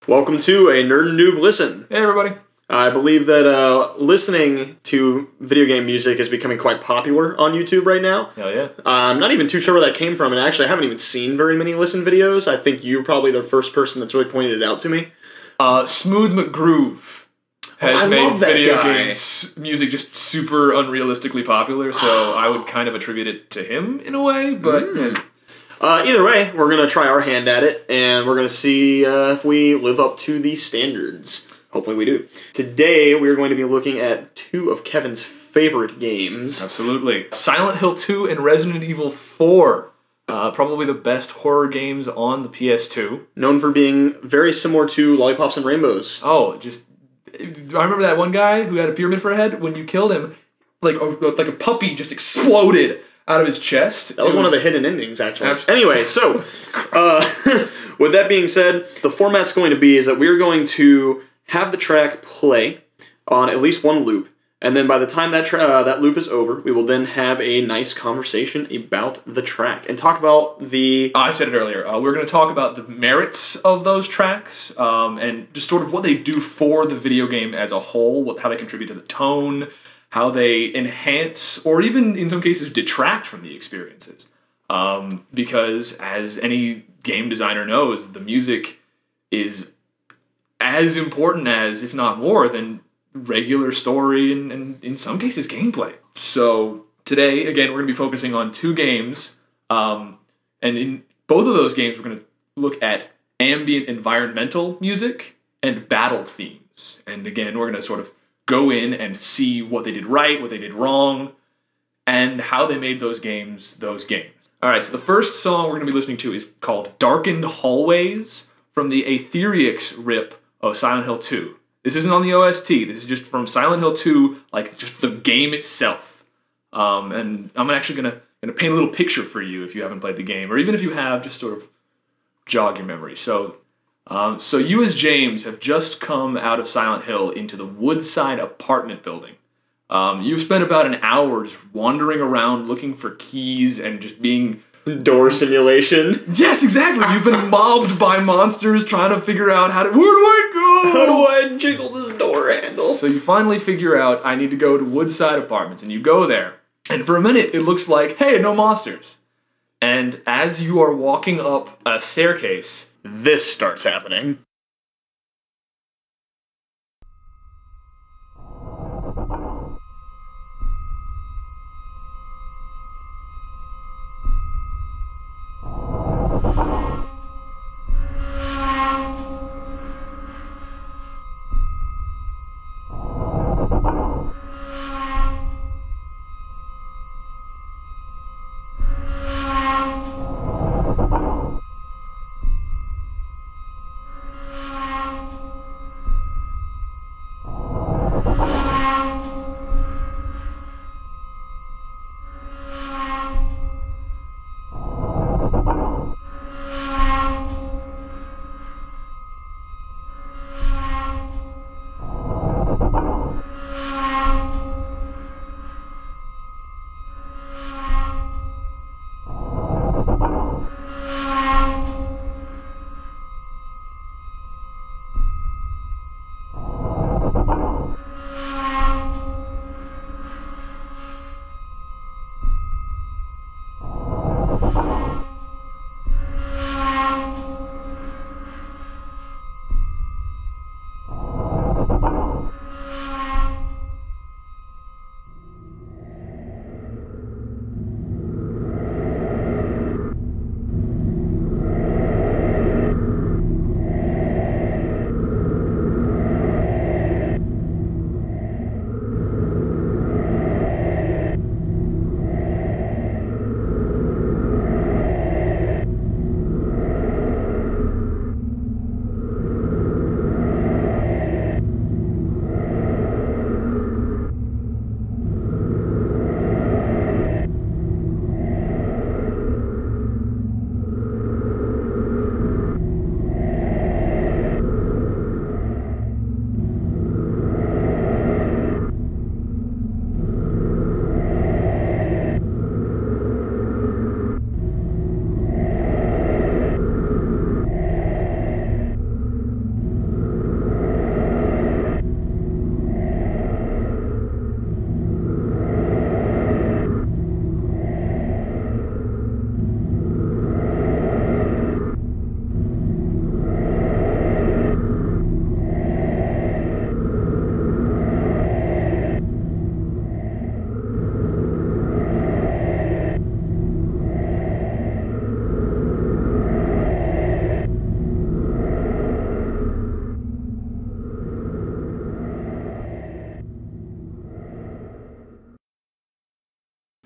Welcome to a Nerd and Noob Listen. Hey everybody. I believe that listening to video game music is becoming quite popular on YouTube right now. Hell yeah. I'm not even too sure where that came from, and actually I haven't even seen very many listen videos. I think you're probably the first person that's really pointed it out to me. Smooth McGroove has made video games music just super unrealistically popular, so I would kind of attribute it to him in a way, but... Yeah. Either way, we're going to try our hand at it, and we're going to see if we live up to the standards. Hopefully we do. Today, we're going to be looking at two of Kevin's favorite games. Absolutely. Silent Hill 2 and Resident Evil 4. Probably the best horror games on the PS2. Known for being very similar to Lollipops and Rainbows. Oh, just... I remember that one guy who had a pyramid for a head. When you killed him, like a puppy just exploded out of his chest. That was one of the hidden endings, actually. Anyway, so, with that being said, the format's going to be is that we're going to have the track play on at least one loop, and then by the time that loop is over, we will then have a nice conversation about the track, and talk about the... I said it earlier, we're going to talk about the merits of those tracks, and just sort of what they do for the video game as a whole, how they contribute to the tone, how they enhance, or even in some cases detract from the experiences. Because as any game designer knows, the music is as important as, if not more, than regular story and in some cases gameplay. So today, again, we're going to be focusing on two games. And in both of those games, we're going to look at ambient environmental music and battle themes. And again, we're going to sort of go in and see what they did right, what they did wrong, and how they made those games those games. Alright, so the first song we're going to be listening to is called Darkened Hallways from the Aethryix rip of Silent Hill 2. This isn't on the OST, this is just from Silent Hill 2, like just the game itself. And I'm actually going to paint a little picture for you if you haven't played the game, or even if you have, just sort of jog your memory. So you as James have just come out of Silent Hill into the Woodside apartment building. You've spent about an hour just wandering around looking for keys and just being... Door simulation? Yes, exactly! You've been mobbed by monsters trying to figure out where do I go? How do I jiggle this door handle? So you finally figure out, I need to go to Woodside Apartments, and you go there. And for a minute, it looks like, hey, no monsters. And as you are walking up a staircase... this starts happening.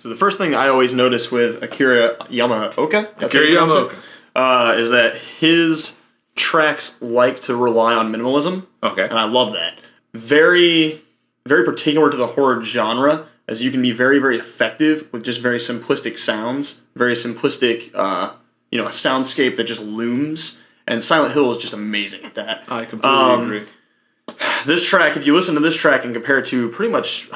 So the first thing I always notice with Akira Yamaoka, is that his tracks like to rely on minimalism. Okay. And I love that. Very, very particular to the horror genre, as you can be very, very effective with just very simplistic sounds, very simplistic, a soundscape that just looms. And Silent Hill is just amazing at that. I completely agree. This track, if you listen to this track and compare it to pretty much,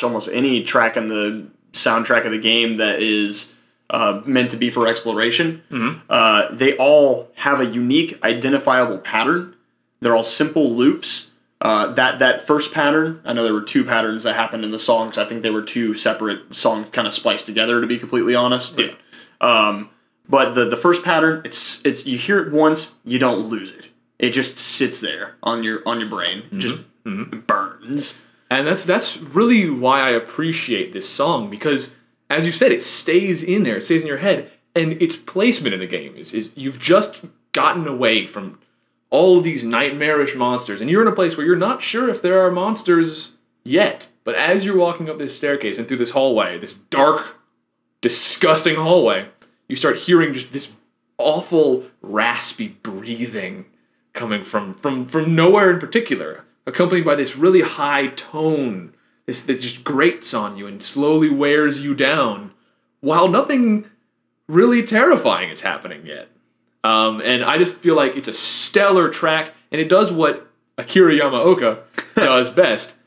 almost any track in the soundtrack of the game that is meant to be for exploration, they all have a unique, identifiable pattern. They're all simple loops. That first pattern, I know there were two patterns that happened in the songs. I think they were two separate songs kind of spliced together, to be completely honest. But, but the first pattern, it's you hear it once, you don't lose it. It just sits there on your brain. It just burns. And that's really why I appreciate this song, because, as you said, it stays in there. It stays in your head. And its placement in the game is you've just gotten away from all of these nightmarish monsters, and you're in a place where you're not sure if there are monsters yet. But as you're walking up this staircase and through this hallway, this dark, disgusting hallway, you start hearing just this awful, raspy breathing coming from nowhere in particular, accompanied by this really high tone. This just grates on you and slowly wears you down, while nothing really terrifying is happening yet. And I just feel like it's a stellar track, and it does what Akira Yamaoka does best,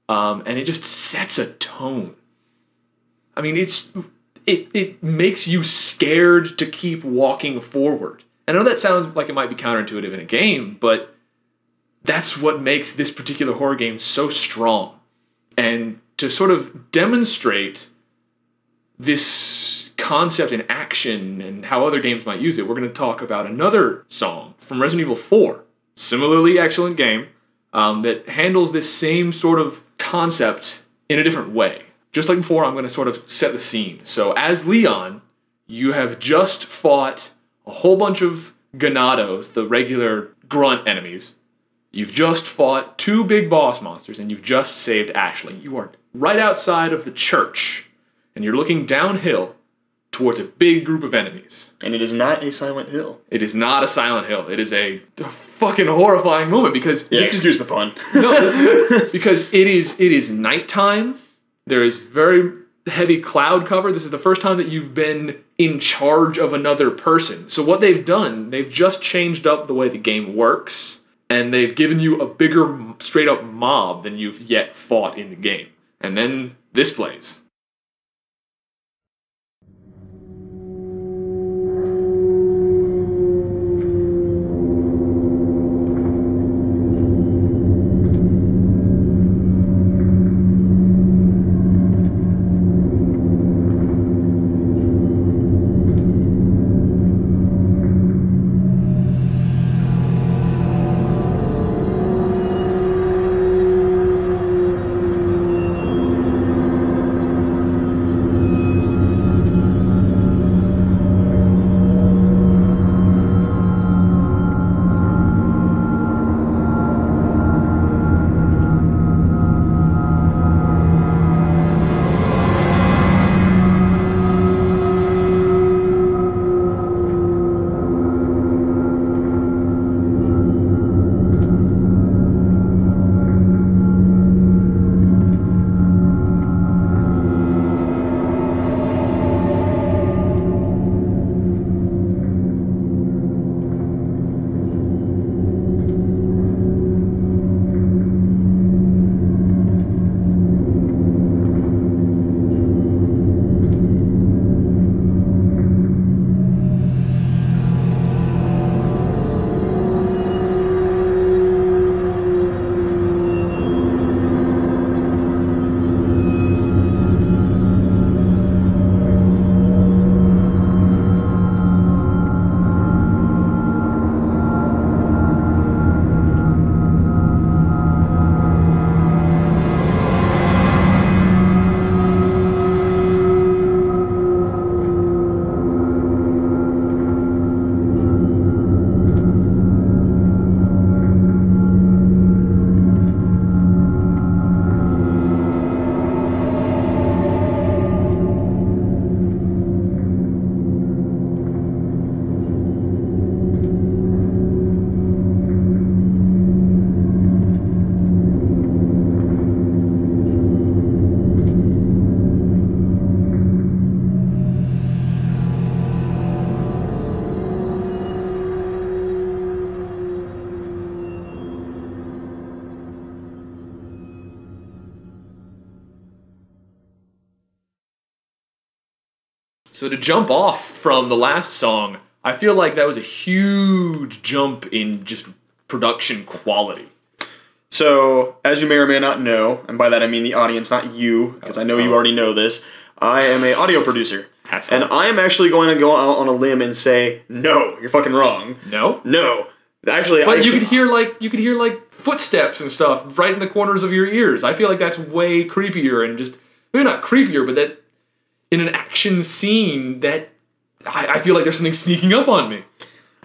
and it just sets a tone. I mean, it makes you scared to keep walking forward. I know that sounds like it might be counterintuitive in a game, but that's what makes this particular horror game so strong. And to sort of demonstrate this concept in action and how other games might use it, we're going to talk about another song from Resident Evil 4. Similarly excellent game that handles this same sort of concept in a different way. Just like before, I'm going to sort of set the scene. So as Leon, you have just fought a whole bunch of Ganados, the regular grunt enemies. You've just fought two big boss monsters, and you've just saved Ashley. You are right outside of the church, and you're looking downhill towards a big group of enemies. And it is not a Silent Hill. It is not a Silent Hill. It is a fucking horrifying moment, because excuse the pun. Because it is nighttime. There is very heavy cloud cover. This is the first time that you've been in charge of another person. So what they've done, they've just changed up the way the game works, and they've given you a bigger, straight-up mob than you've yet fought in the game. And then this plays. So to jump off from the last song, I feel like that was a huge jump in just production quality. So, as you may or may not know, and by that I mean the audience, not you, because I know you already know this, I am an audio producer. And I am actually going to go out on a limb and say, no, you're fucking wrong. No? No. Actually, but you could hear like footsteps and stuff right in the corners of your ears. I feel like that's way creepier and just maybe not creepier, but that in an action scene that I feel like there's something sneaking up on me.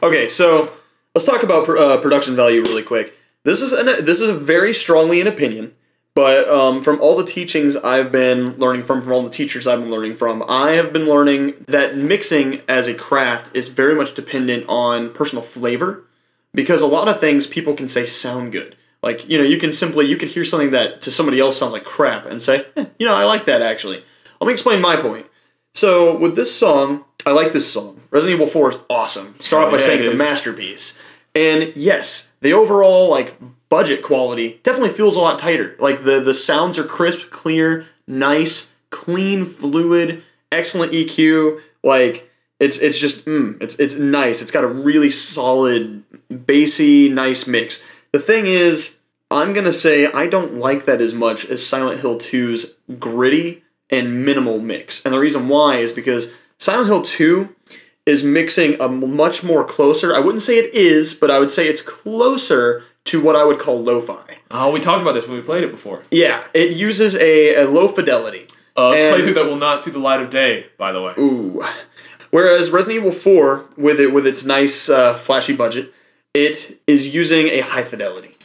Okay, so let's talk about production value really quick. This is very strongly an opinion, but from all the teachings I've been learning from all the teachers I've been learning from, I have been learning that mixing as a craft is very much dependent on personal flavor. Because a lot of things people can say sound good. Like, you can hear something that to somebody else sounds like crap and say, I like that actually. Let me explain my point. So, with this song, I like this song. Resident Evil 4 is awesome. Start off by saying it's a masterpiece. And yes, the overall, budget quality definitely feels a lot tighter. Like, the sounds are crisp, clear, nice, clean, fluid, excellent EQ, It's just, it's nice. It's got a really solid, bassy, nice mix. The thing is, I'm going to say I don't like that as much as Silent Hill 2's gritty and minimal mix. And the reason why is because Silent Hill 2 is mixing a much more closer, I wouldn't say it is, but I would say it's closer to what I would call lo-fi. Oh, we talked about this when we played it before. Yeah, it uses a low fidelity. Playthrough that will not see the light of day, by the way. Ooh. Whereas Resident Evil 4, with its nice, flashy budget, it is using a high fidelity.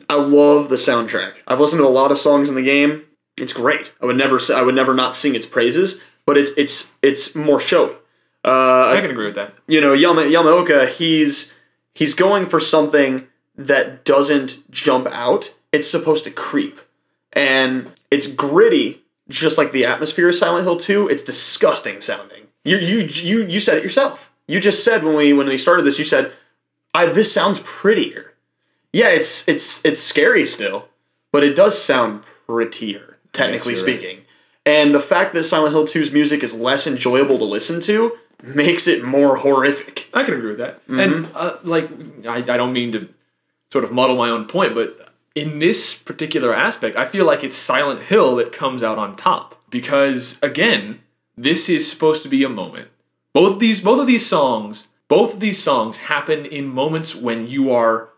I love the soundtrack. I've listened to a lot of songs in the game. It's great. I would never not sing its praises, but it's more showy. I can agree with that. Yamaoka, he's going for something that doesn't jump out. It's supposed to creep, and it's gritty, just like the atmosphere of Silent Hill 2. It's disgusting sounding. You said it yourself. You just said when we started this, you said, this sounds prettier. Yeah, it's scary still, but it does sound prettier, technically speaking. Right. And the fact that Silent Hill 2's music is less enjoyable to listen to makes it more horrific. I can agree with that. Mm-hmm. And I don't mean to sort of muddle my own point, but in this particular aspect, I feel like it's Silent Hill that comes out on top. Because, again, this is supposed to be a moment. Both of these songs happen in moments when you are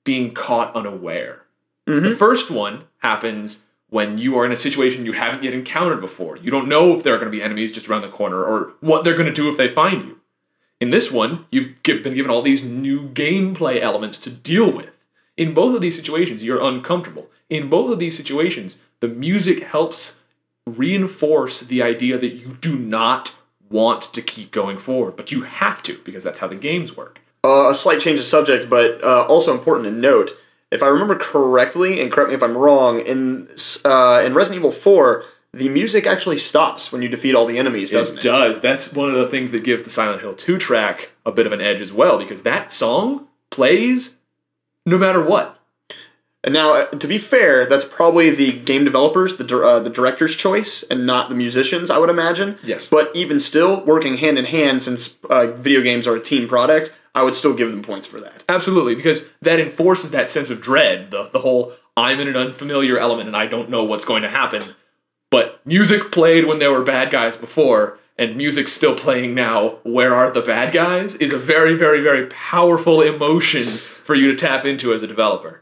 being caught unaware. Mm-hmm. The first one happens when you are in a situation you haven't yet encountered before. You don't know if there are going to be enemies just around the corner or what they're going to do if they find you. In this one, you've been given all these new gameplay elements to deal with. In both of these situations, you're uncomfortable. In both of these situations, the music helps reinforce the idea that you do not want to keep going forward, but you have to, because that's how the games work. A slight change of subject, but also important to note, if I remember correctly, and correct me if I'm wrong, in Resident Evil 4, the music actually stops when you defeat all the enemies, doesn't it? It does. That's one of the things that gives the Silent Hill 2 track a bit of an edge as well, because that song plays no matter what. And now, to be fair, that's probably the game developers, the director's choice, and not the musicians, I would imagine. Yes. But even still, working hand in hand, since video games are a team product, I would still give them points for that. Absolutely, because that enforces that sense of dread, the whole, I'm in an unfamiliar element and I don't know what's going to happen. But music played when there were bad guys before, and music's still playing now, where are the bad guys, is a very, very, very powerful emotion for you to tap into as a developer.